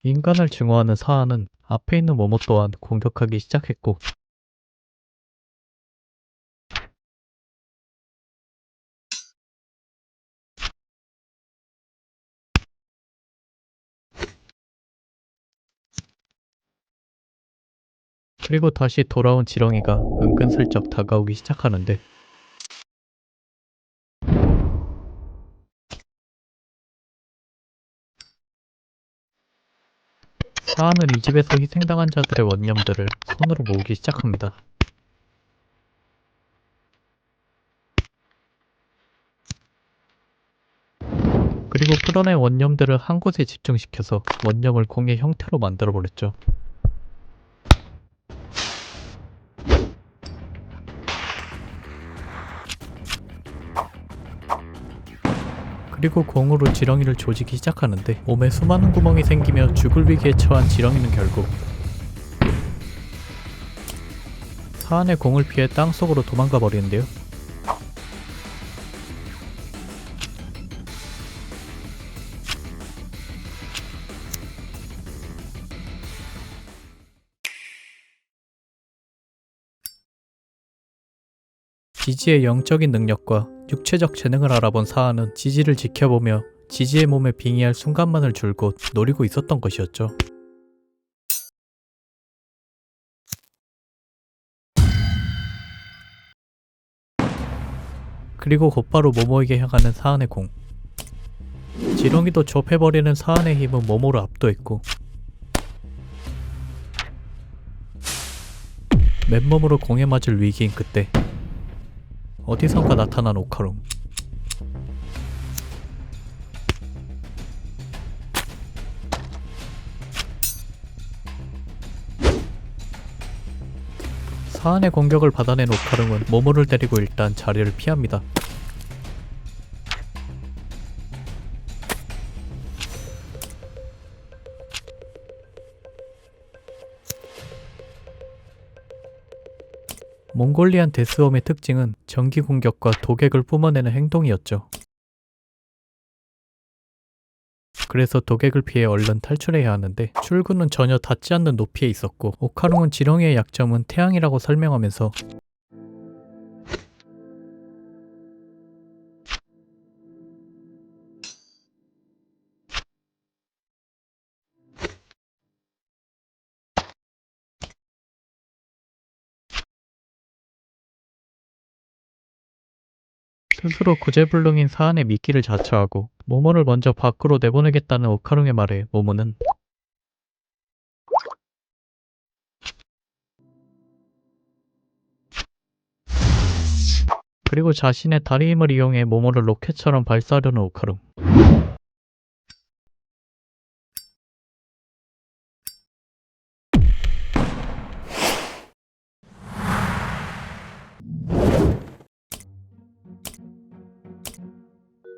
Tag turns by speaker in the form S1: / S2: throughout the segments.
S1: 인간을 증오하는 사안은 앞에 있는 모모 또한 공격하기 시작했고, 그리고 다시 돌아온 지렁이가 은근슬쩍 다가오기 시작하는데, 사안은 이 집에서 희생당한 자들의 원념들을 손으로 모으기 시작합니다. 그리고 끌어낸 원념들을 한 곳에 집중시켜서 원념을 공의 형태로 만들어버렸죠. 그리고 공으로 지렁이를 조지기 시작하는데, 몸에 수많은 구멍이 생기며 죽을 위기에 처한 지렁이는 결국 사안의 공을 피해 땅속으로 도망가 버리는데요. 지지의 영적인 능력과 육체적 재능을 알아본 사안은 지지를 지켜보며 지지의 몸에 빙의할 순간만을 줄곧 노리고 있었던 것이었죠. 그리고 곧바로 모모에게 향하는 사안의 공. 지렁이도 좁혀버리는 사안의 힘은 모모를 압도했고, 맨몸으로 공에 맞을 위기인 그때 어디선가 나타난 오카룽. 사안의 공격을 받아낸 오카룽은 모모를 때리고 일단 자리를 피합니다. 몽골리안 데스웜의 특징은 전기 공격과 도객을 뿜어내는 행동이었죠. 그래서 도객을 피해 얼른 탈출해야 하는데, 출구는 전혀 닿지 않는 높이에 있었고, 오카룽은 지렁이의 약점은 태양이라고 설명하면서 스스로 구제불능인 사안의 미끼를 자처하고 모모를 먼저 밖으로 내보내겠다는 오카룽의 말에 모모는 그리고 자신의 다리 힘을 이용해 모모를 로켓처럼 발사하려는 오카룽.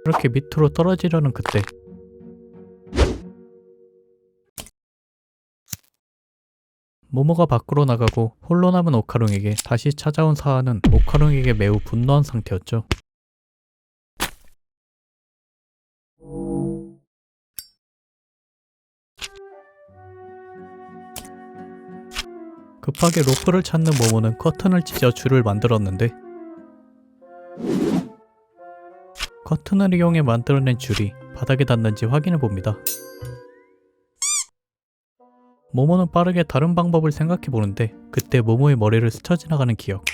S1: 그렇게 밑으로 떨어지려는 그때 모모가 밖으로 나가고 홀로 남은 오카룽에게 다시 찾아온 사안은 오카룽에게 매우 분노한 상태였죠. 급하게 로프를 찾는 모모는 커튼을 찢어 줄을 만들었는데, 커튼을 이용해 만들어낸 줄이 바닥에 닿는지 확인해봅니다. 모모는 빠르게 다른 방법을 생각해보는데, 그때 모모의 머리를 스쳐 지나가는 기억.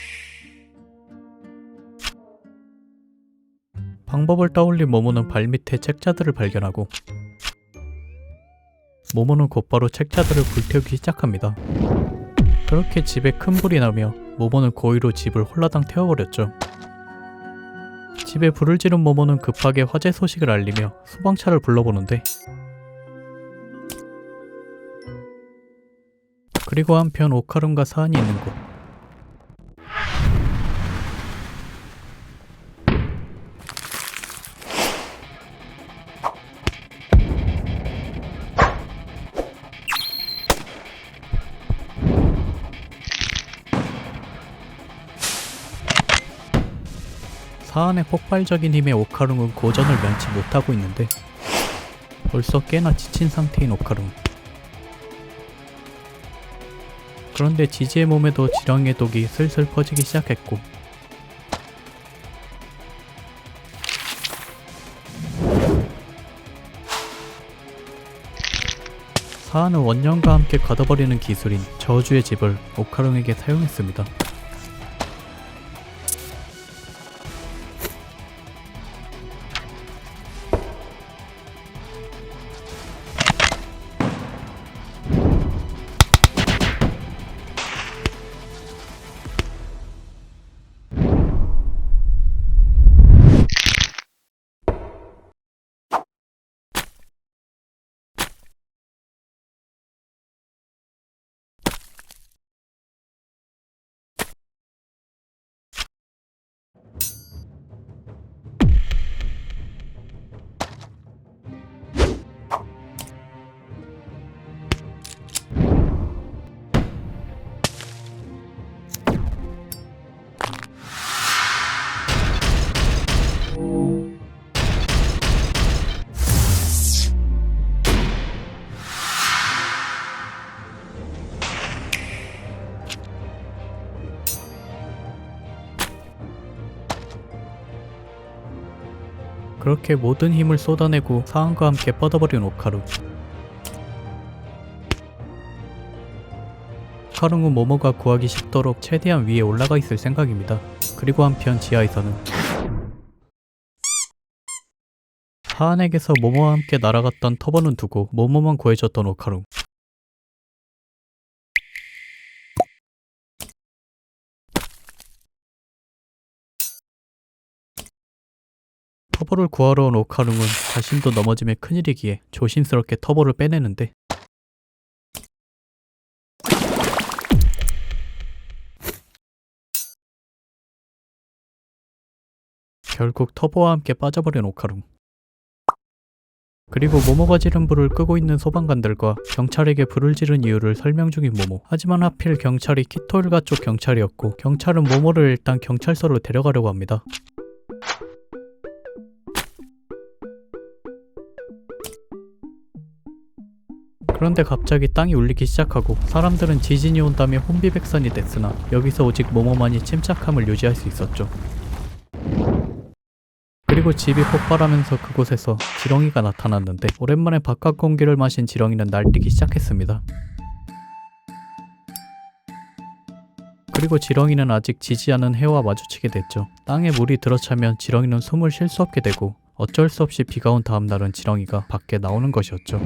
S1: 방법을 떠올린 모모는 발밑에 책자들을 발견하고, 모모는 곧바로 책자들을 불태우기 시작합니다. 그렇게 집에 큰 불이 나며 모모는 고의로 집을 홀라당 태워버렸죠. 집에 불을 지른 모모는 급하게 화재 소식을 알리며 소방차를 불러보는데, 그리고 한편 오카룽과 사안이 있는 곳. 사안의 폭발적인 힘에 오카룽은 고전을 면치 못하고 있는데, 벌써 꽤나 지친 상태인 오카룽. 그런데 지지의 몸에도 지렁이의 독이 슬슬 퍼지기 시작했고 사안은 원년과 함께 가둬버리는 기술인 저주의 집을 오카롱에게 사용했습니다. 그렇게 모든 힘을 쏟아내고 사안과 함께 뻗어버린 오카루. 오카루는 모모가 구하기 쉽도록 최대한 위에 올라가 있을 생각입니다. 그리고 한편 지하에서는 사안에게서 모모와 함께 날아갔던 터번은 두고 모모만 구해줬던 오카루. 터보를 구하러 온 오카룽은 자신도 넘어지면 큰일이기에 조심스럽게 터보를 빼내는데 결국 터보와 함께 빠져버린 오카룽. 그리고 모모가 지른 불을 끄고 있는 소방관들과 경찰에게 불을 지른 이유를 설명 중인 모모. 하지만 하필 경찰이 키토일가 쪽 경찰이었고 경찰은 모모를 일단 경찰서로 데려가려고 합니다. 그런데 갑자기 땅이 울리기 시작하고 사람들은 지진이 온다며 혼비백산이 됐으나 여기서 오직 모모만이 침착함을 유지할 수 있었죠. 그리고 집이 폭발하면서 그곳에서 지렁이가 나타났는데 오랜만에 바깥 공기를 마신 지렁이는 날뛰기 시작했습니다. 그리고 지렁이는 아직 지지 않은 해와 마주치게 됐죠. 땅에 물이 들어차면 지렁이는 숨을 쉴 수 없게 되고 어쩔 수 없이 비가 온 다음 날은 지렁이가 밖에 나오는 것이었죠.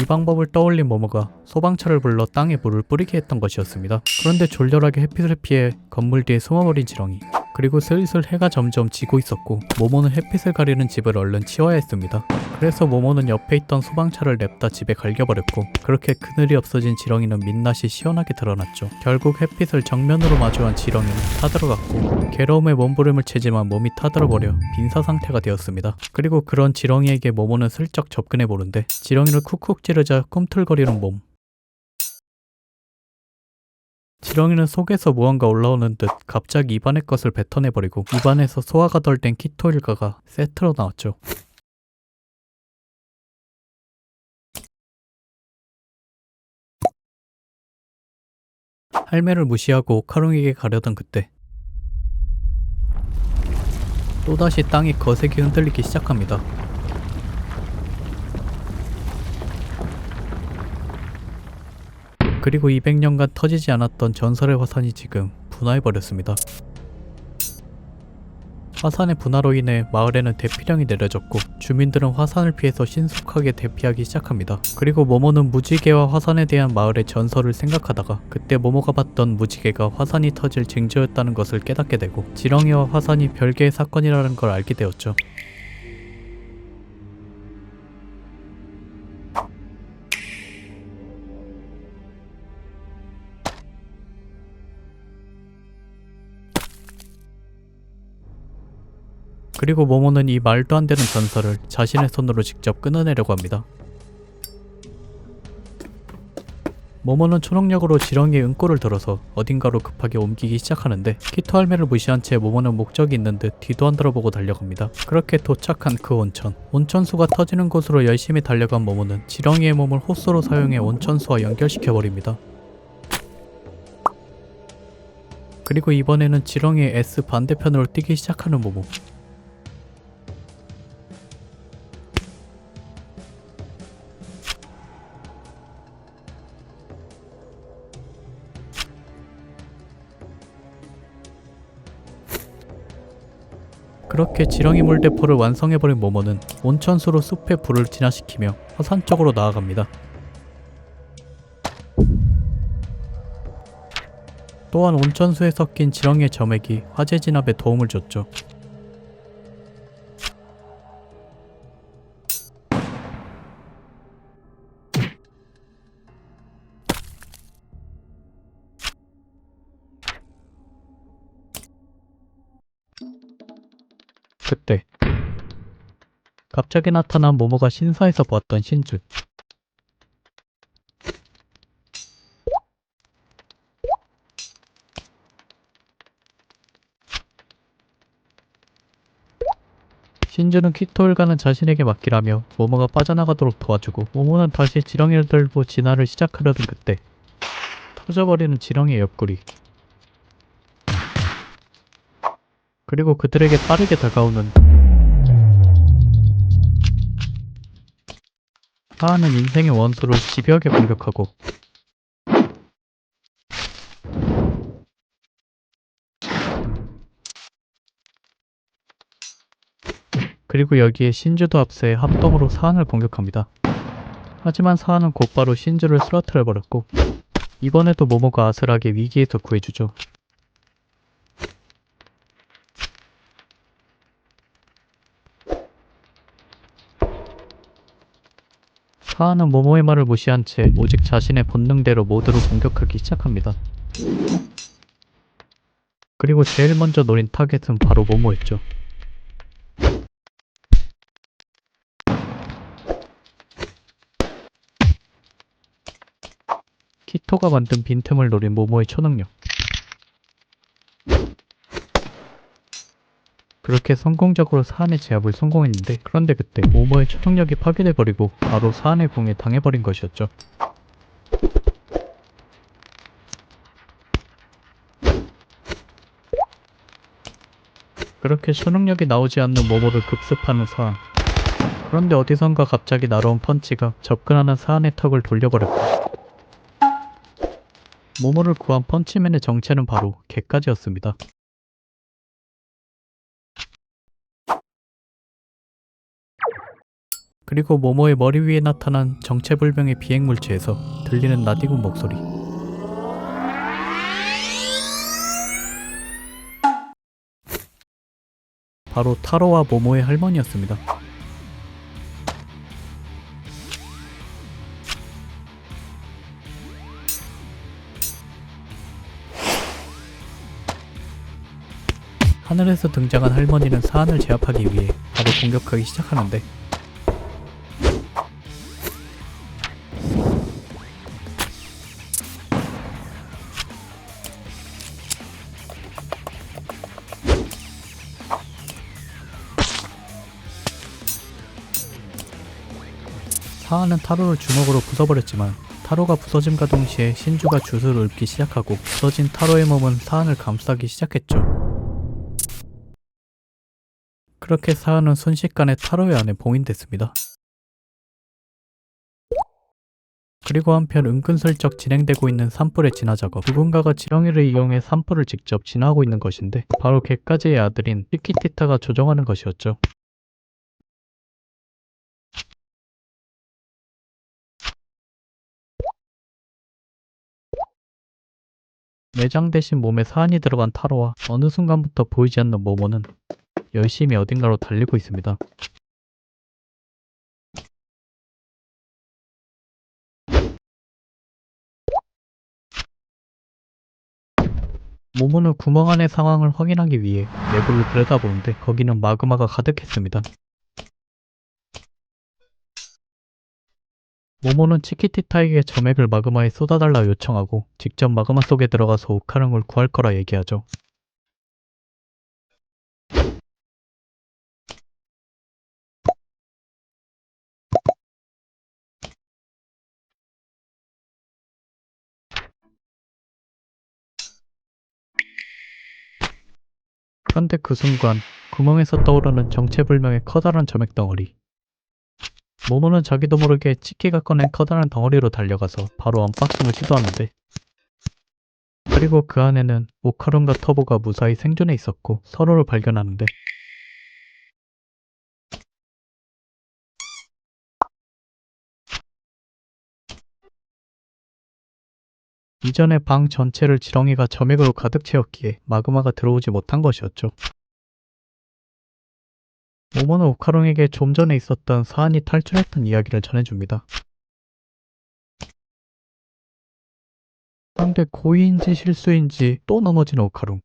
S1: 이 방법을 떠올린 모모가 소방차를 불러 땅에 물을 뿌리게 했던 것이었습니다. 그런데 졸렬하게 햇빛을 피해 건물 뒤에 숨어버린 지렁이. 그리고 슬슬 해가 점점 지고 있었고 모모는 햇빛을 가리는 집을 얼른 치워야 했습니다. 그래서 모모는 옆에 있던 소방차를 냅다 집에 갈겨버렸고 그렇게 그늘이 없어진 지렁이는 민낯이 시원하게 드러났죠. 결국 햇빛을 정면으로 마주한 지렁이는 타들어갔고 괴로움에 몸부림을 치지만 몸이 타들어버려 빈사 상태가 되었습니다. 그리고 그런 지렁이에게 모모는 슬쩍 접근해보는데 지렁이를 쿡쿡 찌르자 꿈틀거리는 몸. 지렁이는 속에서 무언가 올라오는 듯 갑자기 입안의 것을 뱉어내버리고 입안에서 소화가 덜 된 키토일가가 세트로 나왔죠. 할매를 무시하고 오카룽에게 가려던 그때 또다시 땅이 거세게 흔들리기 시작합니다. 그리고 200년간 터지지 않았던 전설의 화산이 지금 분화해버렸습니다. 화산의 분화로 인해 마을에는 대피령이 내려졌고 주민들은 화산을 피해서 신속하게 대피하기 시작합니다. 그리고 모모는 무지개와 화산에 대한 마을의 전설을 생각하다가 그때 모모가 봤던 무지개가 화산이 터질 징조였다는 것을 깨닫게 되고 지렁이와 화산이 별개의 사건이라는 걸 알게 되었죠. 그리고 모모는 이 말도 안 되는 전설을 자신의 손으로 직접 끊어내려고 합니다. 모모는 초능력으로 지렁이의 은꼬를 들어서 어딘가로 급하게 옮기기 시작하는데 키토 할매를 무시한 채 모모는 목적이 있는 듯 뒤도 안 돌아보고 달려갑니다. 그렇게 도착한 그 온천. 온천수가 터지는 곳으로 열심히 달려간 모모는 지렁이의 몸을 호스로 사용해 온천수와 연결시켜버립니다. 그리고 이번에는 지렁이의 S 반대편으로 뛰기 시작하는 모모. 그렇게 지렁이 물대포를 완성해버린 모모는 온천수로 숲의 불을 진화시키며 화산 쪽으로 나아갑니다. 또한 온천수에 섞인 지렁이의 점액이 화재 진압에 도움을 줬죠. 그때 갑자기 나타난 모모가 신사에서 보았던 신주. 신주는 키토를 가는 자신에게 맡기라며 모모가 빠져나가도록 도와주고 모모는 다시 지렁이를 들고 진화를 시작하려던 그때 터져버리는 지렁이의 옆구리. 그리고 그들에게 빠르게 다가오는 하하는 인생의 원수를 집요하게 공격하고 그리고 여기에 신주도 합세해 합동으로 사한을 공격합니다. 하지만 사한은 곧바로 신주를 쓰러뜨려버렸고 이번에도 모모가 아슬하게 위기에서 구해주죠. 사한은 모모의 말을 무시한 채 오직 자신의 본능대로 모두를 공격하기 시작합니다. 그리고 제일 먼저 노린 타겟은 바로 모모였죠. 키토가 만든 빈틈을 노린 모모의 초능력. 그렇게 성공적으로 사한의 제압을 성공했는데 그런데 그때 모모의 초능력이 파괴돼버리고 바로 사한의 공에 당해버린 것이었죠. 그렇게 초능력이 나오지 않는 모모를 급습하는 사한. 그런데 어디선가 갑자기 날아온 펀치가 접근하는 사한의 턱을 돌려버렸고 모모를 구한 펀치맨의 정체는 바로 개까지였습니다. 그리고 모모의 머리 위에 나타난 정체불명의 비행물체에서 들리는 나디군 목소리. 바로 타로와 모모의 할머니였습니다. 하늘에서 등장한 할머니는 사한을 제압하기 위해 바로 공격하기 시작하는데 사한은 타로를 주먹으로 부숴버렸지만 타로가 부서짐과 동시에 신주가 주술을 읊기 시작하고 부서진 타로의 몸은 사한을 감싸기 시작했죠. 그렇게 사한은 순식간에 타로의 안에 봉인됐습니다. 그리고 한편 은근슬쩍 진행되고 있는 산불의 진화 작업. 누군가가 지렁이를 이용해 산불을 직접 진화하고 있는 것인데 바로 개까지의 아들인 시키티타가 조종하는 것이었죠. 내장 대신 몸에 사한이 들어간 타로와 어느 순간부터 보이지 않는 모모는 열심히 어딘가로 달리고 있습니다. 모모는 구멍 안의 상황을 확인하기 위해 내부를 들여다보는데 거기는 마그마가 가득했습니다. 모모는 치키티타에게 점액을 마그마에 쏟아달라 요청하고 직접 마그마 속에 들어가서 오카릉을 구할 거라 얘기하죠. 그런데 그 순간 구멍에서 떠오르는 정체불명의 커다란 점액 덩어리. 모모는 자기도 모르게 치키가 꺼낸 커다란 덩어리로 달려가서 바로 언박싱을 시도하는데, 그리고 그 안에는 오카룬과 터보가 무사히 생존해 있었고 서로를 발견하는데, 이전에 방 전체를 지렁이가 점액으로 가득 채웠기에 마그마가 들어오지 못한 것이었죠. 모모는 오카룬에게 좀 전에 있었던 사안이 탈출했던 이야기를 전해줍니다. 그런데 고의인지 실수인지 또 넘어진 오카룬.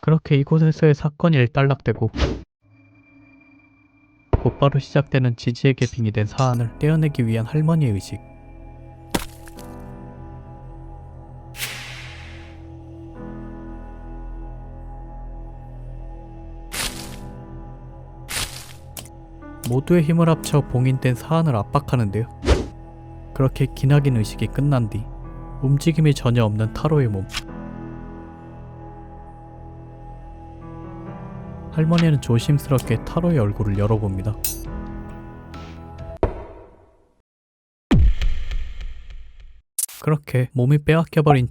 S1: 그렇게 이곳에서의 사건이 일단락되고 곧바로 시작되는 지지에게 빙의된 사안을 떼어내기 위한 할머니의 의식. 모두의 힘을 합쳐 봉인된 사안을 압박하는데요. 그렇게 기나긴 의식이 끝난 뒤 움직임이 전혀 없는 타로의 몸. 할머니는 조심스럽게 타로의 얼굴을 열어봅니다. 그렇게 몸이 빼앗겨버린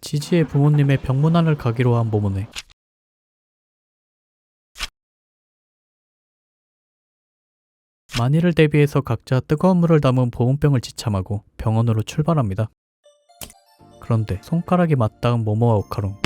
S1: 지지의 부모님의 병문안을 가기로 한 모모네. 만일을 대비해서 각자 뜨거운 물을 담은 보온병을 지참하고 병원으로 출발합니다. 그런데 손가락이 맞닿은 모모와 오카롱.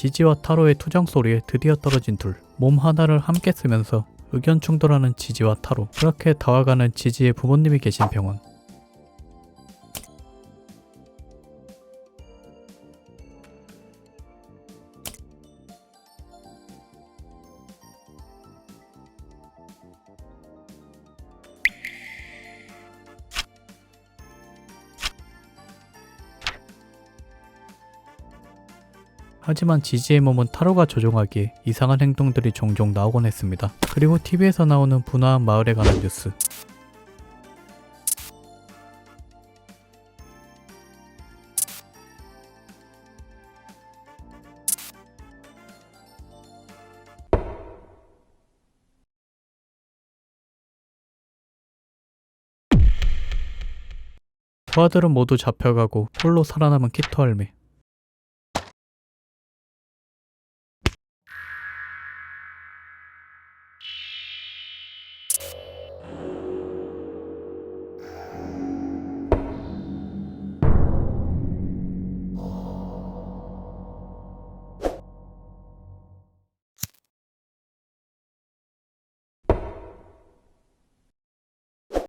S1: 지지와 타로의 투정 소리에 드디어 떨어진 둘. 몸 하나를 함께 쓰면서 의견 충돌하는 지지와 타로. 그렇게 다와가는 지지의 부모님이 계신 병원. 하지만 지지의 몸은 타로가 조종하기에 이상한 행동들이 종종 나오곤 했습니다. 그리고 TV에서 나오는 분화한 마을에 관한 뉴스. 소아들은 모두 잡혀가고 홀로 살아남은 키토 할매.